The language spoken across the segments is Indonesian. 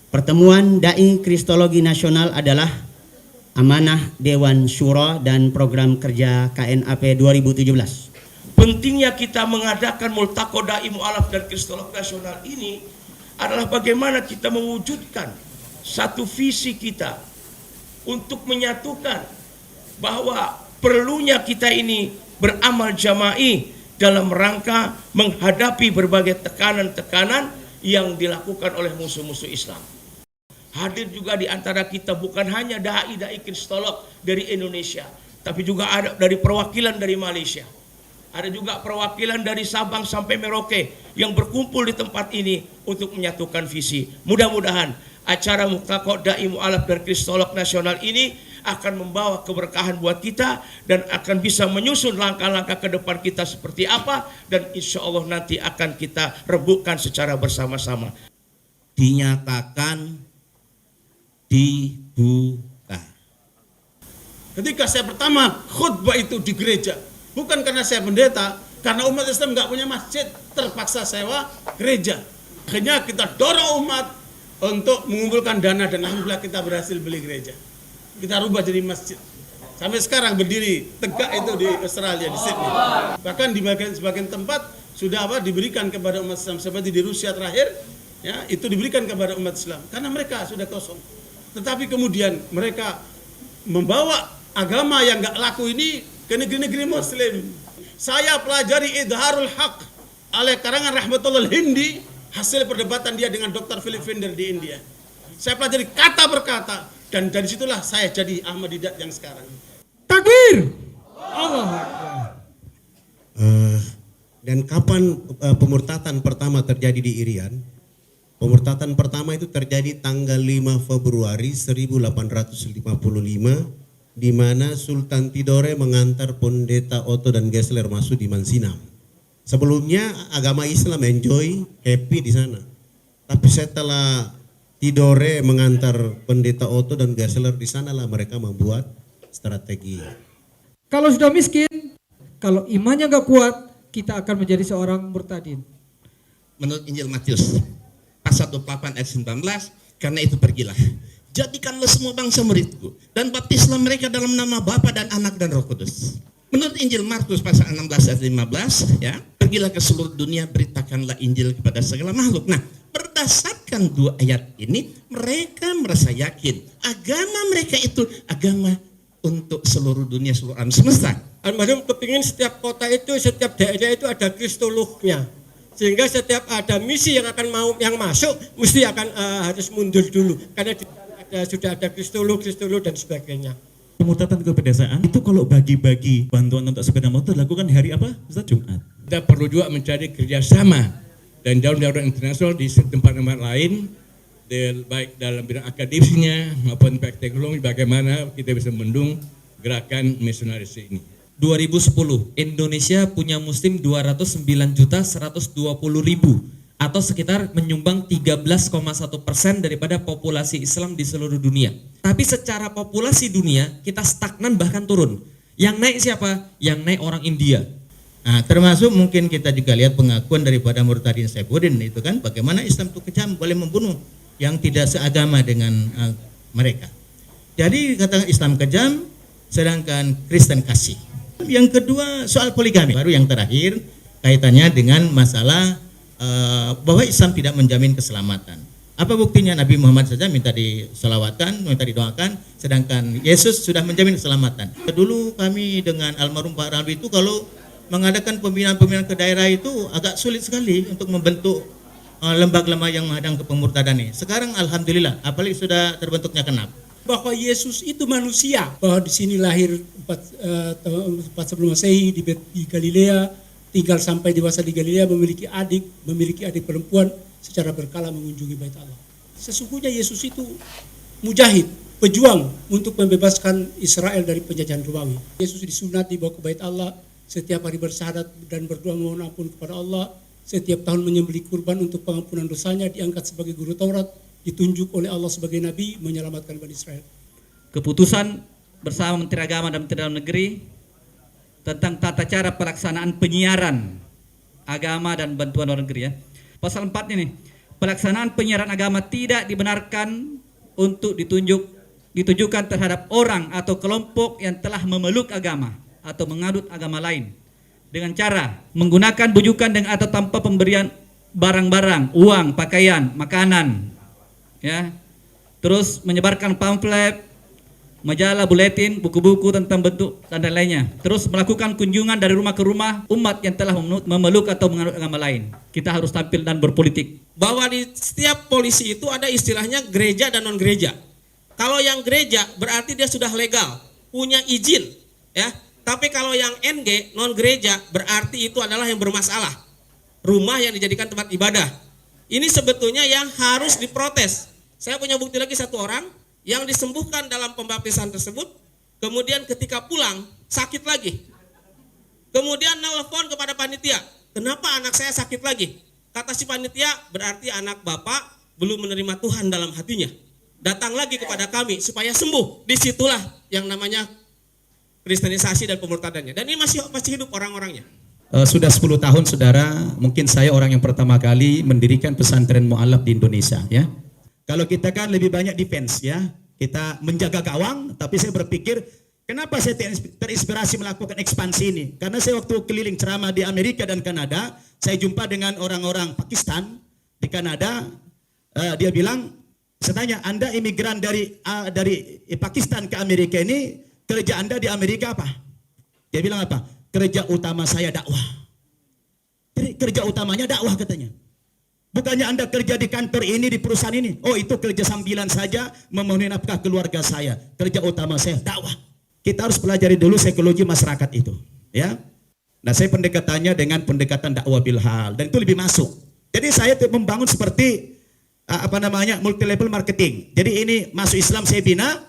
Pertemuan Dai Kristologi Nasional adalah amanah Dewan Syuro dan program kerja KNAP 2017. Pentingnya kita mengadakan Multaqo Dai Mu'alaf dan Kristolog Nasional ini adalah bagaimana kita mewujudkan satu visi kita untuk menyatukan bahwa perlunya kita ini beramal jama'i dalam rangka menghadapi berbagai tekanan-tekanan yang dilakukan oleh musuh-musuh Islam. Hadir juga di antara kita bukan hanya dai-dai kristolog dari Indonesia, tapi juga ada dari perwakilan dari Malaysia. Ada juga perwakilan dari Sabang sampai Merauke yang berkumpul di tempat ini untuk menyatukan visi. Mudah-mudahan acara Multaqo Dai Mu'alaf dan Kristolog Nasional ini akan membawa keberkahan buat kita dan akan bisa menyusun langkah-langkah ke depan kita seperti apa, dan insya Allah nanti akan kita rebutkan secara bersama-sama. Dinyatakan dibuka. Ketika saya pertama khutbah itu di gereja, bukan karena saya pendeta, karena umat Islam nggak punya masjid, terpaksa sewa gereja. Akhirnya kita dorong umat untuk mengumpulkan dana dan alhamdulillah kita berhasil beli gereja. Kita rubah jadi masjid. Sampai sekarang berdiri tegak itu di Australia, di Sydney. Bahkan di sebagian tempat sudah diberikan kepada umat Islam, seperti di Rusia terakhir, ya, itu diberikan kepada umat Islam karena mereka sudah kosong. Tetapi kemudian mereka membawa agama yang nggak laku ini ke negeri-negeri Muslim. Saya pelajari Idharul Haq oleh karangan Rahmatullah Hindi, hasil perdebatan dia dengan Dr. Philip Finder di India. Saya pelajari kata per kata, dan dari situlah saya jadi Ahmadiyyat yang sekarang. Takbir! Allah. Dan kapan pemurtatan pertama terjadi di Irian? Pemurtatan pertama itu terjadi tanggal 5 Februari 1855, di mana Sultan Tidore mengantar Pendeta Otto dan Gessler masuk di Mansinam. Sebelumnya agama Islam enjoy, happy di sana. Tapi setelah Tidore mengantar Pendeta Otto dan Gessler, di sanalah mereka membuat strategi. Kalau sudah miskin, kalau imannya nggak kuat, kita akan menjadi seorang murtadin. Menurut Injil Matius pasal 28 ayat 19, karena itu pergilah, jadikanlah semua bangsa muridku dan baptislah mereka dalam nama Bapa dan Anak dan Roh Kudus. Menurut Injil Markus pasal 16 ayat 15, ya, pergilah ke seluruh dunia, beritakanlah Injil kepada segala makhluk. Nah, berdasarkan dua ayat ini, mereka merasa yakin agama mereka itu agama untuk seluruh dunia, seluruh alam semesta. Almarhum kepingin setiap kota itu, setiap daerah itu ada kristolognya, sehingga setiap ada misi yang akan yang masuk mesti akan harus mundur dulu karena sudah ada kristolog dan sebagainya. Pemurtatan ke pedesaan itu kalau bagi-bagi bantuan untuk sepeda motor lakukan hari apa? Ustaz, Jumat. Kita perlu juga mencari kerjasama dan dalam internasional di tempat-tempat lain, baik dalam bidang akademisnya maupun teknologi, bagaimana kita bisa mendukung gerakan misionaris ini. 2010 Indonesia punya muslim 209.120.000 atau sekitar menyumbang 13,1% daripada populasi Islam di seluruh dunia. Tapi secara populasi dunia kita stagnan bahkan turun. Yang naik siapa? Yang naik orang India. Nah, termasuk mungkin kita juga lihat pengakuan daripada Murtadin Saifuddin itu kan, bagaimana Islam itu kejam, boleh membunuh yang tidak seagama dengan mereka. Jadi katakan Islam kejam, sedangkan Kristen kasih. Yang kedua soal poligami, baru yang terakhir kaitannya dengan masalah bahwa Islam tidak menjamin keselamatan. Apa buktinya? Nabi Muhammad saja minta diselawatkan, minta didoakan, sedangkan Yesus sudah menjamin keselamatan. Dulu kami dengan almarhum Pak Ramli itu kalau mengadakan pembinaan-pembinaan ke daerah itu agak sulit sekali untuk membentuk lembaga-lembaga yang menghadang kepemurtadan ini. Sekarang alhamdulillah, apalagi sudah terbentuknya KNAP. Bahwa Yesus itu manusia, bahwa di sini lahir 4 sebelum Masehi di Galilea, tinggal sampai dewasa di Galilea, memiliki adik perempuan, secara berkala mengunjungi Bait Allah. Sesungguhnya Yesus itu mujahid, pejuang untuk membebaskan Israel dari penjajahan Romawi. Yesus disunat dibawa ke Bait Allah, setiap hari bersyahadat dan berdoa mohon ampun kepada Allah, setiap tahun menyembelih kurban untuk pengampunan dosanya, diangkat sebagai guru Taurat, ditunjuk oleh Allah sebagai nabi menyelamatkan Bani Israel. Keputusan bersama Menteri Agama dan Menteri Dalam Negeri tentang tata cara pelaksanaan penyiaran agama dan bantuan luar negeri, ya. Pasal 4 ini, pelaksanaan penyiaran agama tidak dibenarkan untuk ditujukan terhadap orang atau kelompok yang telah memeluk agama atau mengadut agama lain dengan cara menggunakan bujukan dengan atau tanpa pemberian barang-barang, uang, pakaian, makanan, ya. Terus menyebarkan pamflet, majalah, buletin, buku-buku tentang bentuk dan lainnya. Terus melakukan kunjungan dari rumah ke rumah umat yang telah memeluk atau menganut agama lain. Kita harus tampil dan berpolitik. Bahwa di setiap polisi itu ada istilahnya gereja dan non gereja. Kalau yang gereja berarti dia sudah legal, punya izin, ya. Tapi kalau yang NG non gereja berarti itu adalah yang bermasalah. Rumah yang dijadikan tempat ibadah. Ini sebetulnya yang harus diprotes. Saya punya bukti lagi satu orang yang disembuhkan dalam pembaptisan tersebut, kemudian ketika pulang sakit lagi. Kemudian nelpon kepada panitia, kenapa anak saya sakit lagi? Kata si panitia, berarti anak bapak belum menerima Tuhan dalam hatinya. Datang lagi kepada kami supaya sembuh. Disitulah yang namanya kristenisasi dan pemurtadannya. Dan ini masih hidup orang-orangnya. Sudah 10 tahun saudara, mungkin saya orang yang pertama kali mendirikan pesantren mu'alaf di Indonesia, ya. Kalau kita kan lebih banyak defense, ya. Kita menjaga gawang, tapi saya berpikir kenapa saya terinspirasi melakukan ekspansi ini? Karena saya waktu keliling ceramah di Amerika dan Kanada, saya jumpa dengan orang-orang Pakistan di Kanada. Dia bilang, saya tanya, Anda imigran dari Pakistan ke Amerika ini, kerja Anda di Amerika apa? Dia bilang apa? Kerja utama saya dakwah. Jadi kerja utamanya dakwah katanya. Bukannya Anda kerja di kantor ini, di perusahaan ini. Oh, itu kerja sambilan saja memenuhi nafkah keluarga saya. Kerja utama saya dakwah. Kita harus pelajari dulu psikologi masyarakat itu, ya. Nah, saya pendekatannya dengan pendekatan dakwah bil hal dan itu lebih masuk. Jadi saya membangun seperti multi level marketing. Jadi ini masuk Islam saya bina,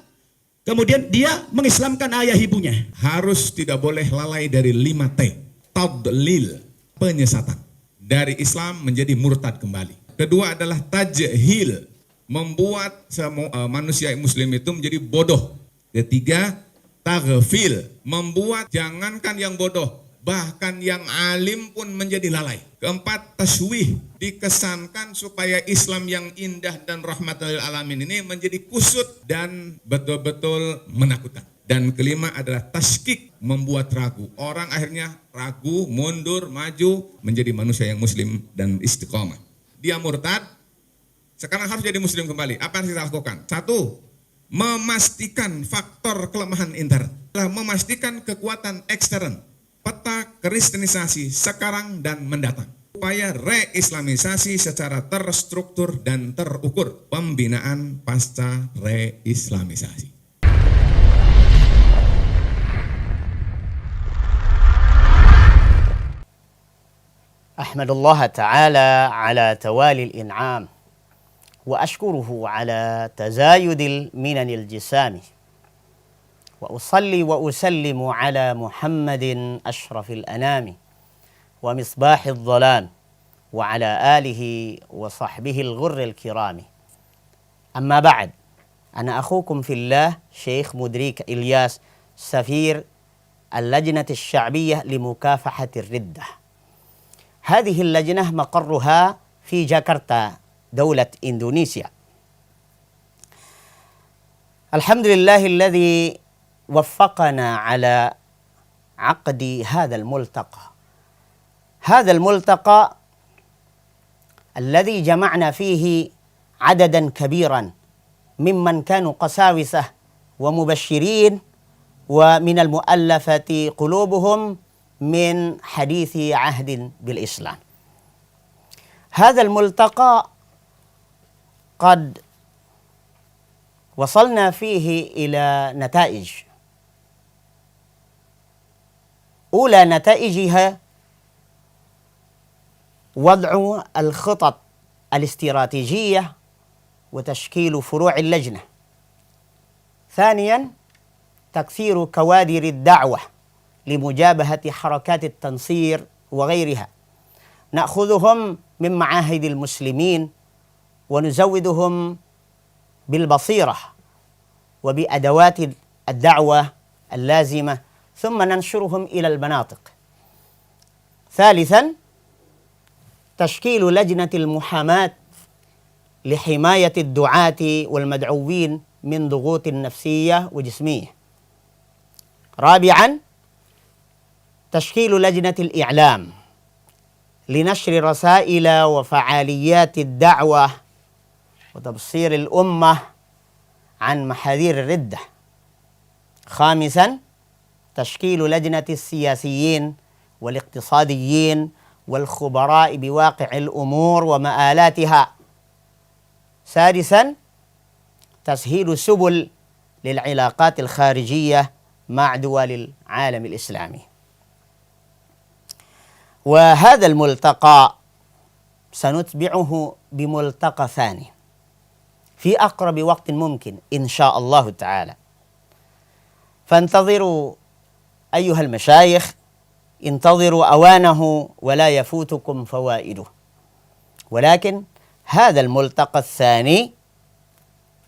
kemudian dia mengislamkan ayah ibunya. Harus tidak boleh lalai dari 5T. Tadlil, penyesatan. Dari Islam menjadi murtad kembali. Kedua adalah tajhil, membuat manusia muslim itu menjadi bodoh. Ketiga, taghfil, membuat jangankan yang bodoh, bahkan yang alim pun menjadi lalai. Keempat, tasywih, dikesankan supaya Islam yang indah dan rahmatul alamin ini menjadi kusut dan betul-betul menakutkan. Dan kelima adalah taskik, membuat ragu. Orang akhirnya ragu, mundur, maju, menjadi manusia yang muslim dan istiqomah. Dia murtad, sekarang harus jadi muslim kembali. Apa yang kita lakukan? Satu, memastikan faktor kelemahan intern. Memastikan kekuatan ekstern. Peta kristenisasi sekarang dan mendatang. Upaya reislamisasi secara terstruktur dan terukur. Pembinaan pasca reislamisasi. أحمد الله تعالى على توالي الإنعام وأشكره على تزايد المنن الجسام وأصلي وأسلم على محمد أشرف الأنام ومصباح الظلام وعلى آله وصحبه الغر الكرام أما بعد أنا أخوكم في الله شيخ مدريك إلياس سفير اللجنة الشعبية لمكافحة الردة. هذه اللجنة مقرها في جاكرتا دولة إندونيسيا. الحمد لله الذي وفقنا على عقد هذا الملتقى. هذا الملتقى الذي جمعنا فيه عددا كبيرا ممن كانوا قساوسة ومبشرين ومن المؤلفة قلوبهم من حديث عهد بالإسلام. هذا الملتقى قد وصلنا فيه إلى نتائج. أولى نتائجها وضع الخطط الاستراتيجية وتشكيل فروع اللجنة. ثانيا تكثير كوادر الدعوة لمجابهة حركات التنصير وغيرها. نأخذهم من معاهد المسلمين ونزودهم بالبصيرة وبأدوات الدعوة اللازمة ثم ننشرهم إلى المناطق. ثالثا تشكيل لجنة المحاماة لحماية الدعاة والمدعوين من ضغوط نفسية وجسمية. رابعا، تشكيل لجنة الإعلام لنشر رسائل وفعاليات الدعوة وتبصير الأمة عن محاذير الردة. خامسا، تشكيل لجنة السياسيين والاقتصاديين والخبراء بواقع الأمور ومآلاتها. سادسا، تسهيل سبل للعلاقات الخارجية مع دول العالم الإسلامي. وهذا الملتقى سنتبعه بملتقى ثاني في أقرب وقت ممكن إن شاء الله تعالى. فانتظروا أيها المشايخ، انتظروا أوانه ولا يفوتكم فوائده. ولكن هذا الملتقى الثاني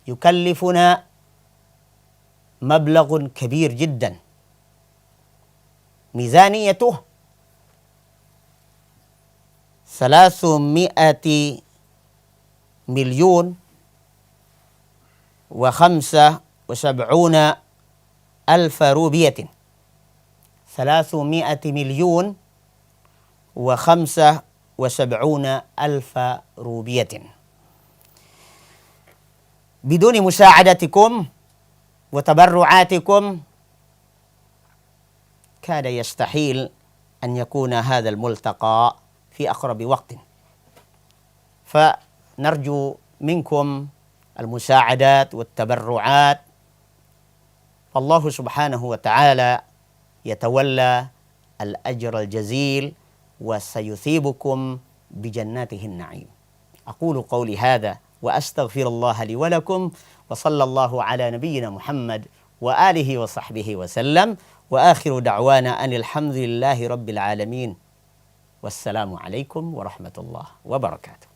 يكلفنا مبلغ كبير جدا، ميزانيته 375,000 روبية. 300,075,000 روبية. بدون مساعدتكم وتبرعاتكم كاد يستحيل أن يكون هذا الملتقى في أقرب وقت. فنرجو منكم المساعدات والتبرعات، فالله سبحانه وتعالى يتولى الأجر الجزيل وسيثيبكم بجناته النعيم. أقول قولي هذا وأستغفر الله لي ولكم، وصلى الله على نبينا محمد وآله وصحبه وسلم، وآخر دعوانا أن الحمد لله رب العالمين، والسلام عليكم ورحمة الله وبركاته.